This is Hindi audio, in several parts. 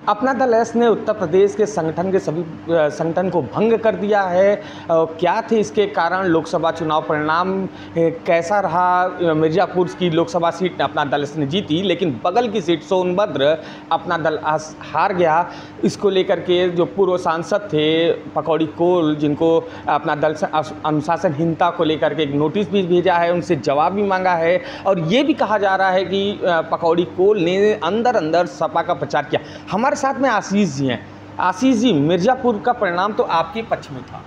अपना दल एस ने उत्तर प्रदेश के संगठन के सभी संगठन को भंग कर दिया है। क्या थे इसके कारण? लोकसभा चुनाव परिणाम कैसा रहा? मिर्ज़ापुर की लोकसभा सीट अपना दल एस ने जीती, लेकिन बगल की सीट सोनभद्र अपना दल हार गया। इसको लेकर के जो पूर्व सांसद थे पकौड़ी कोल, जिनको अपना दल से अनुशासनहीनता को लेकर के एक नोटिस भी भेजा है, उनसे जवाब भी मांगा है। और ये भी कहा जा रहा है कि पकौड़ी कोल ने अंदर अंदर सपा का प्रचार किया। हमारे साथ में आशीष जी हैं। आशीष जी, मिर्ज़ापुर का परिणाम तो आपके पक्ष में था,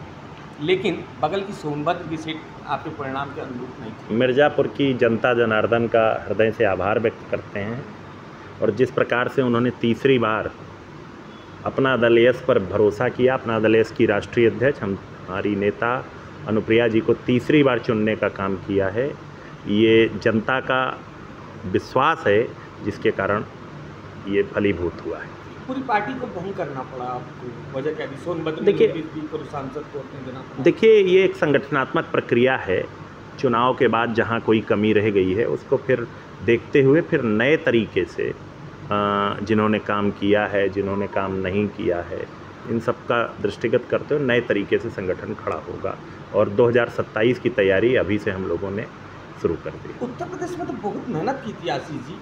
लेकिन बगल की सोनभद्र की सीट आपके परिणाम के अनुरूप नहीं थी। मिर्ज़ापुर की जनता जनार्दन का हृदय से आभार व्यक्त करते हैं, और जिस प्रकार से उन्होंने तीसरी बार अपना दल एस पर भरोसा किया, अपना दल एस की राष्ट्रीय अध्यक्ष हमारी नेता अनुप्रिया जी को तीसरी बार चुनने का काम किया है, ये जनता का विश्वास है, जिसके कारण ये फलीभूत हुआ है। पूरी पार्टी को भंग करना पड़ा आपको, वजह क्या थी? सोनभद्र देखिए, पूर्व सांसद को अपने देना पड़ा। देखिए, ये एक संगठनात्मक प्रक्रिया है। चुनाव के बाद जहाँ कोई कमी रह गई है उसको फिर देखते हुए फिर नए तरीके से जिन्होंने काम किया है, जिन्होंने काम नहीं किया है, इन सब का दृष्टिगत करते हुए नए तरीके से संगठन खड़ा होगा, और 2027 की तैयारी अभी से हम लोगों ने शुरू कर दी। उत्तर प्रदेश में तो बहुत मेहनत की थी आशीष जी,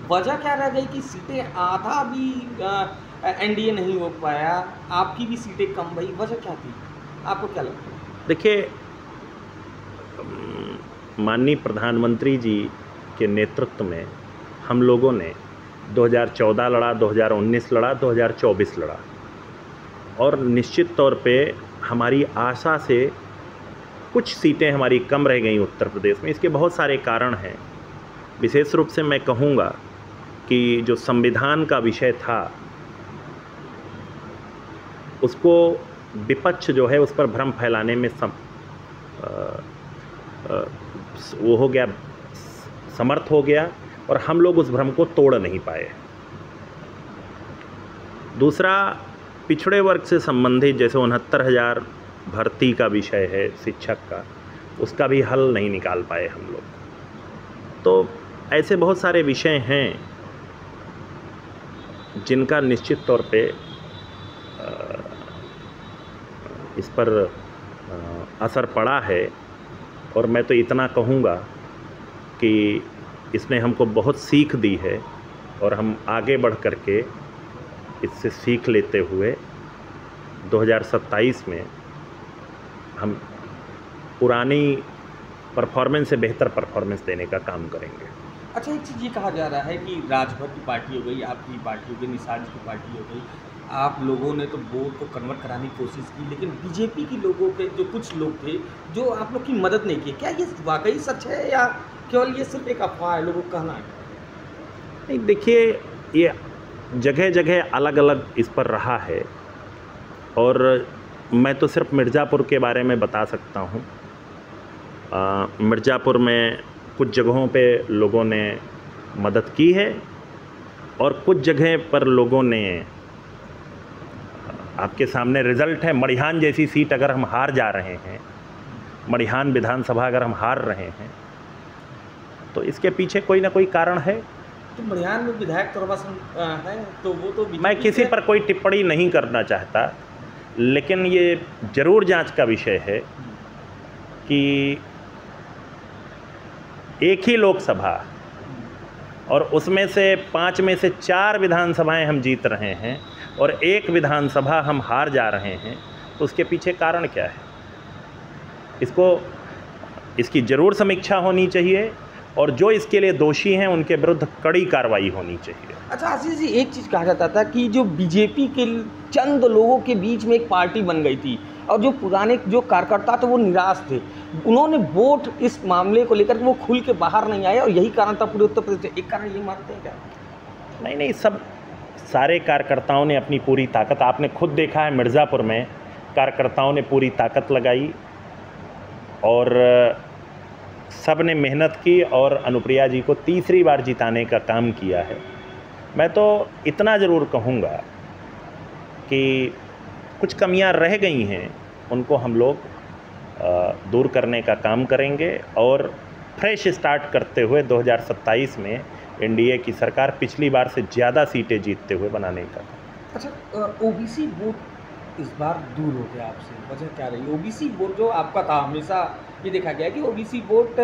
वजह क्या रह गई कि सीटें आधा भी एनडीए नहीं हो पाया, आपकी भी सीटें कम भई, वजह क्या थी? आपको क्या लगता है? देखिए, माननीय प्रधानमंत्री जी के नेतृत्व में हम लोगों ने 2014 लड़ा, 2019 लड़ा, 2024 लड़ा, और निश्चित तौर पे हमारी आशा से कुछ सीटें हमारी कम रह गई उत्तर प्रदेश में। इसके बहुत सारे कारण हैं। विशेष रूप से मैं कहूँगा कि जो संविधान का विषय था उसको विपक्ष जो है उस पर भ्रम फैलाने में वो हो गया, समर्थ हो गया, और हम लोग उस भ्रम को तोड़ नहीं पाए। दूसरा, पिछड़े वर्ग से संबंधित जैसे 69,000 भर्ती का विषय है शिक्षक का, उसका भी हल नहीं निकाल पाए हम लोग। तो ऐसे बहुत सारे विषय हैं जिनका निश्चित तौर पे इस पर असर पड़ा है, और मैं तो इतना कहूँगा कि इसने हमको बहुत सीख दी है, और हम आगे बढ़ कर के इससे सीख लेते हुए 2027 में हम पुरानी परफॉर्मेंस से बेहतर परफॉर्मेंस देने का काम करेंगे। अच्छा, एक चीज़ ये कहा जा रहा है कि राजभर की पार्टी हो गई, आपकी पार्टी हो गई, निषाद की पार्टी हो गई, आप लोगों ने तो वोट को कन्वर्ट कराने की कोशिश की, लेकिन बीजेपी के लोगों के जो कुछ लोग थे जो आप लोग की मदद नहीं की। क्या ये वाकई सच है या केवल ये सिर्फ एक अफवाह है, लोगों को कहना है? नहीं, देखिए, ये जगह जगह अलग अलग इस पर रहा है, और मैं तो सिर्फ मिर्ज़ापुर के बारे में बता सकता हूँ। मिर्ज़ापुर में कुछ जगहों पे लोगों ने मदद की है, और कुछ जगह पर लोगों ने, आपके सामने रिज़ल्ट है, मड़िहान जैसी सीट अगर हम हार जा रहे हैं, मड़िहान विधानसभा अगर हम हार रहे हैं, तो इसके पीछे कोई ना कोई कारण है। तो मड़िहान में विधायक प्रवासन है, तो वो तो मैं किसी पर कोई टिप्पणी नहीं करना चाहता, लेकिन ये ज़रूर जांच का विषय है कि एक ही लोकसभा और उसमें से 5 में से 4 विधानसभाएं हम जीत रहे हैं और एक विधानसभा हम हार जा रहे हैं, तो उसके पीछे कारण क्या है? इसकी ज़रूर समीक्षा होनी चाहिए, और जो इसके लिए दोषी हैं उनके विरुद्ध कड़ी कार्रवाई होनी चाहिए। अच्छा आशीष जी, एक चीज़ कहा जाता था कि जो बीजेपी के चंद लोगों के बीच में एक पार्टी बन गई थी, और जो पुराने जो कार्यकर्ता थे वो निराश थे, उन्होंने वोट इस मामले को लेकर वो खुल के बाहर नहीं आए, और यही कारण था पूरे उत्तर प्रदेश। एक कारण ये मानते हैं क्या? नहीं, सब सारे कार्यकर्ताओं ने अपनी पूरी ताकत, आपने खुद देखा है मिर्ज़ापुर में कार्यकर्ताओं ने पूरी ताकत लगाई, और सब ने मेहनत की, और अनुप्रिया जी को तीसरी बार जिताने का काम किया है। मैं तो इतना ज़रूर कहूँगा कि कुछ कमियां रह गई हैं, उनको हम लोग दूर करने का काम करेंगे, और फ्रेश स्टार्ट करते हुए 2027 में एनडीए की सरकार पिछली बार से ज़्यादा सीटें जीतते हुए बनाने का। अच्छा, ओबीसी वोट इस बार दूर हो गया आपसे, वजह क्या रही? ओबीसी वोट जो आपका था, हमेशा ये देखा गया है कि ओबीसी वोट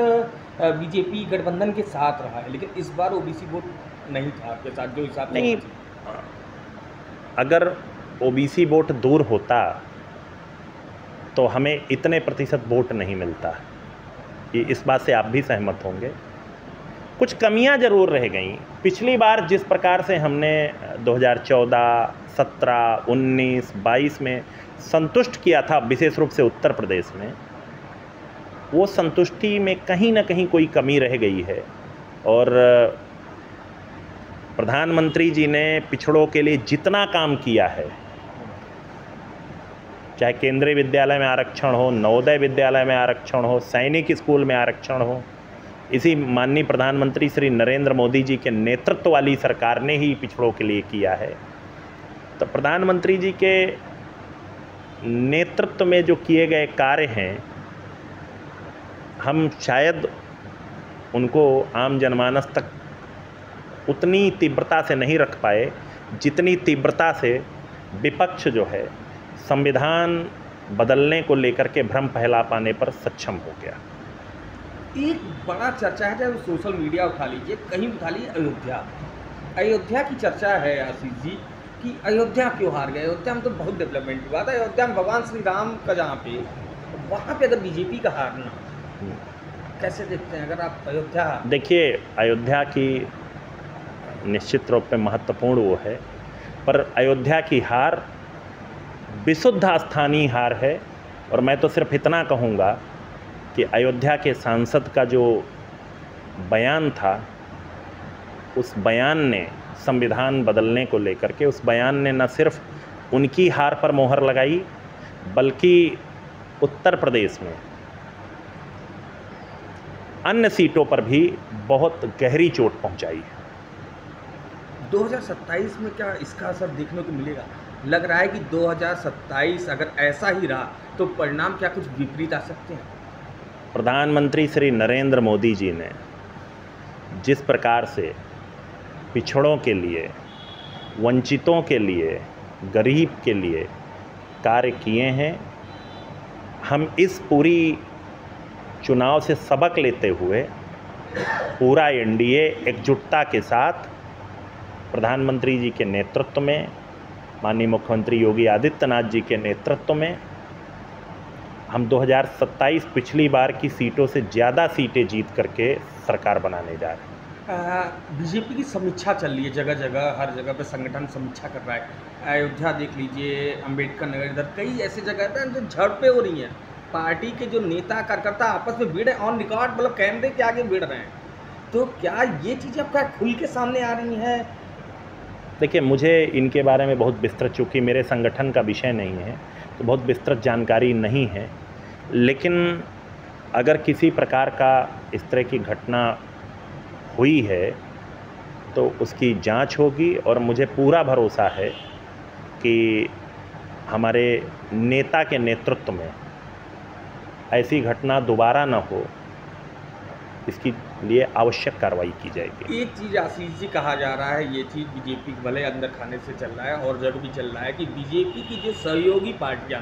बीजेपी गठबंधन के साथ रहा है, लेकिन इस बार ओबीसी वोट नहीं था आपके साथ जो हिसाब से नहीं, होना चाहिए। अगर ओबीसी वोट दूर होता तो हमें इतने प्रतिशत वोट नहीं मिलता। ये इस बात से आप भी सहमत होंगे। कुछ कमियां ज़रूर रह गई। पिछली बार जिस प्रकार से हमने 2014, 17, 19, 22 में संतुष्ट किया था, विशेष रूप से उत्तर प्रदेश में, वो संतुष्टि में कहीं ना कहीं कोई कमी रह गई है। और प्रधानमंत्री जी ने पिछड़ों के लिए जितना काम किया है, चाहे केंद्रीय विद्यालय में आरक्षण हो, नवोदय विद्यालय में आरक्षण हो, सैनिक स्कूल में आरक्षण हो, इसी माननीय प्रधानमंत्री श्री नरेंद्र मोदी जी के नेतृत्व वाली सरकार ने ही पिछड़ों के लिए किया है। तो प्रधानमंत्री जी के नेतृत्व में जो किए गए कार्य हैं, हम शायद उनको आम जनमानस तक उतनी तीव्रता से नहीं रख पाए जितनी तीव्रता से विपक्ष जो है संविधान बदलने को लेकर के भ्रम फैला पाने पर सक्षम हो गया। एक बड़ा चर्चा है, चाहे वो सोशल मीडिया उठा लीजिए, कहीं उठा लीजिए, अयोध्या की चर्चा है आशीष जी कि अयोध्या क्यों हार गए। अयोध्या में तो बहुत डेवलपमेंट हुआ था, अयोध्या में भगवान श्री राम का जहाँ पे, वहाँ पे अगर बीजेपी का हारना, कैसे देखते हैं अगर आप अयोध्या? देखिए, अयोध्या की निश्चित रूप में महत्वपूर्ण वो है, पर अयोध्या की हार विशुद्ध स्थानीय हार है। और मैं तो सिर्फ इतना कहूँगा कि अयोध्या के सांसद का जो बयान था, उस बयान ने संविधान बदलने को लेकर के, उस बयान ने न सिर्फ उनकी हार पर मोहर लगाई, बल्कि उत्तर प्रदेश में अन्य सीटों पर भी बहुत गहरी चोट पहुंचाई है। 2027 में क्या इसका असर देखने को मिलेगा? लग रहा है कि 2027 अगर ऐसा ही रहा तो परिणाम क्या कुछ विपरीत आ सकते हैं? प्रधानमंत्री श्री नरेंद्र मोदी जी ने जिस प्रकार से पिछड़ों के लिए, वंचितों के लिए, गरीब के लिए कार्य किए हैं, हम इस पूरी चुनाव से सबक लेते हुए पूरा एनडीए एकजुटता के साथ प्रधानमंत्री जी के नेतृत्व में, माननीय मुख्यमंत्री योगी आदित्यनाथ जी के नेतृत्व में, हम 2027 पिछली बार की सीटों से ज़्यादा सीटें जीत करके सरकार बनाने जा रहे हैं। बीजेपी की समीक्षा चल रही है, जगह जगह, हर जगह पे संगठन समीक्षा कर रहा है। अयोध्या देख लीजिए, अंबेडकर नगर, इधर कई ऐसे जगह हैं जो झड़पें हो रही हैं। पार्टी के जो नेता कार्यकर्ता आपस में भिड़, ऑन रिकॉर्ड, मतलब कैमरे के आगे भिड़ रहे हैं। तो क्या ये चीज़ें आपका खुल के सामने आ रही हैं? देखिए, मुझे इनके बारे में बहुत विस्तृत, चूँकि मेरे संगठन का विषय नहीं है, तो बहुत विस्तृत जानकारी नहीं है। लेकिन अगर किसी प्रकार का इस तरह की घटना हुई है तो उसकी जांच होगी, और मुझे पूरा भरोसा है कि हमारे नेता के नेतृत्व में ऐसी घटना दोबारा न हो, इसके लिए आवश्यक कार्रवाई की जाएगी। एक चीज़ आशीष जी कहा जा रहा है, ये चीज़ बीजेपी भले अंदर खाने से चल रहा है और जग भी चल रहा है, कि बीजेपी की जो सहयोगी पार्टियां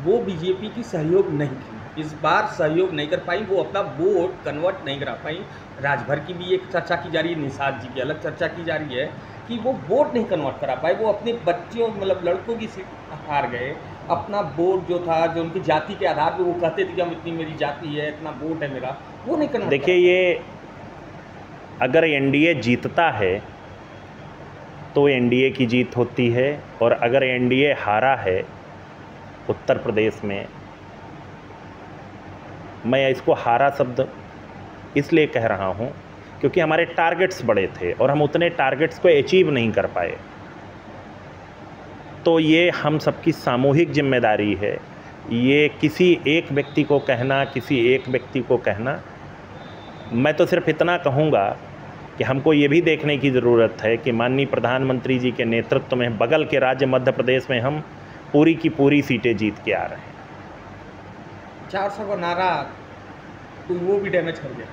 वो बीजेपी की सहयोग नहीं की, इस बार सहयोग नहीं कर पाई, वो अपना वोट कन्वर्ट नहीं करा पाई। राजभर की भी एक चर्चा की जा रही है, निषाद जी की अलग चर्चा की जा रही है कि वो वोट नहीं कन्वर्ट करा पाए, वो अपने बच्चों, मतलब लड़कों की सीट हार गए। अपना वोट जो था, जो उनकी जाति के आधार पर वो कहते थे कि हम इतनी मेरी जाति है, इतना वोट है मेरा, वो नहीं कन्वर्ट। देखिए, ये अगर एनडीए जीतता है तो एनडीए की जीत होती है, और अगर एनडीए हारा है उत्तर प्रदेश में, मैं इसको हारा शब्द इसलिए कह रहा हूँ क्योंकि हमारे टारगेट्स बड़े थे और हम उतने टारगेट्स को अचीव नहीं कर पाए। तो ये हम सबकी सामूहिक जिम्मेदारी है। ये किसी एक व्यक्ति को कहना, किसी एक व्यक्ति को कहना, मैं तो सिर्फ इतना कहूँगा कि हमको ये भी देखने की ज़रूरत है कि माननीय प्रधानमंत्री जी के नेतृत्व में बगल के राज्य मध्य प्रदेश में हम पूरी की पूरी सीटें जीत के आ रहे हैं। 400 का नारा तो वो भी डैमेज कर गया।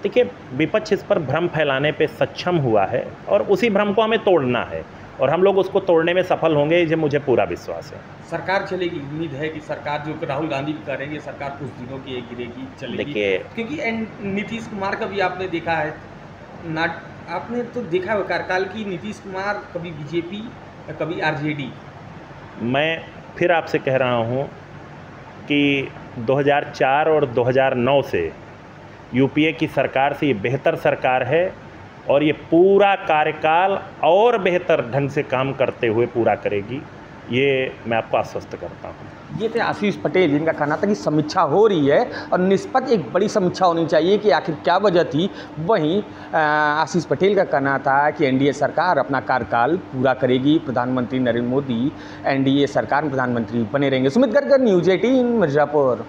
देखिए, विपक्ष इस पर भ्रम फैलाने पे सक्षम हुआ है और उसी भ्रम को हमें तोड़ना है। और हम लोग उसको तोड़ने में सफल होंगे, ये मुझे पूरा विश्वास है। सरकार चलेगी, उम्मीद है कि सरकार जो राहुल गांधी भी करेंगे, सरकार कुछ दिनों की गिरेगी, चलेगी। देखिए, क्योंकि नीतीश कुमार का भी आपने देखा है ना, आपने तो देखा है कार्यकाल की नीतीश कुमार कभी बीजेपी कभी आरजेडी। मैं फिर आपसे कह रहा हूँ कि 2004 और 2009 से यूपीए की सरकार से ये बेहतर सरकार है और ये पूरा कार्यकाल और बेहतर ढंग से काम करते हुए पूरा करेगी, ये मैं आपको आश्वस्त करता हूँ। ये थे आशीष पटेल, जिनका कहना था कि समीक्षा हो रही है और निष्पक्ष एक बड़ी समीक्षा होनी चाहिए कि आखिर क्या वजह थी। वहीं आशीष पटेल का कहना था कि एनडीए सरकार अपना कार्यकाल पूरा करेगी, प्रधानमंत्री नरेंद्र मोदी एनडीए सरकार में प्रधानमंत्री बने रहेंगे। सुमित गर्ग, न्यूज़ 18 मिर्ज़ापुर।